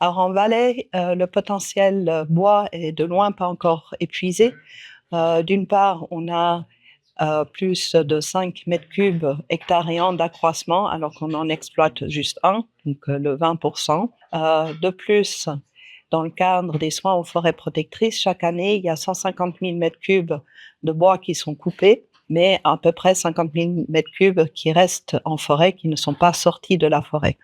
Alors en Valais, le potentiel bois est de loin pas encore épuisé. D'une part, on a plus de 5 mètres cubes hectaréants d'accroissement, alors qu'on en exploite juste un, donc le 20%. De plus, dans le cadre des soins aux forêts protectrices, chaque année, il y a 150 000 mètres cubes de bois qui sont coupés, mais à peu près 50 000 mètres cubes qui restent en forêt, qui ne sont pas sortis de la forêt.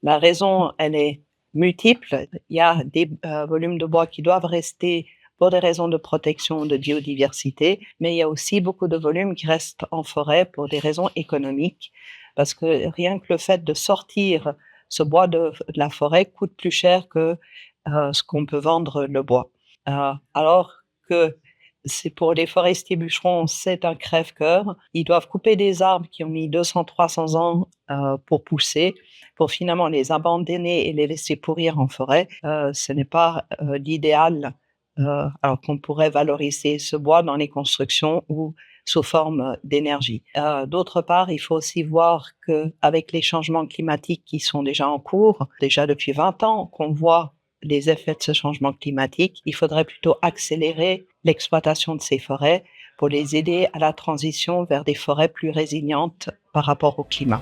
La raison, elle est multiple. Il y a des volumes de bois qui doivent rester pour des raisons de protection de biodiversité, mais il y a aussi beaucoup de volumes qui restent en forêt pour des raisons économiques, parce que rien que le fait de sortir ce bois de la forêt coûte plus cher que ce qu'on peut vendre le bois. Alors que c'est pour les forestiers bûcherons, c'est un crève-cœur. Ils doivent couper des arbres qui ont mis 200-300 ans pour pousser, pour finalement les abandonner et les laisser pourrir en forêt. Ce n'est pas l'idéal, alors qu'on pourrait valoriser ce bois dans les constructions ou sous forme d'énergie. D'autre part, il faut aussi voir qu'avec les changements climatiques qui sont déjà en cours, déjà depuis 20 ans, qu'on voit les effets de ce changement climatique, il faudrait plutôt accélérer l'exploitation de ces forêts pour les aider à la transition vers des forêts plus résilientes par rapport au climat.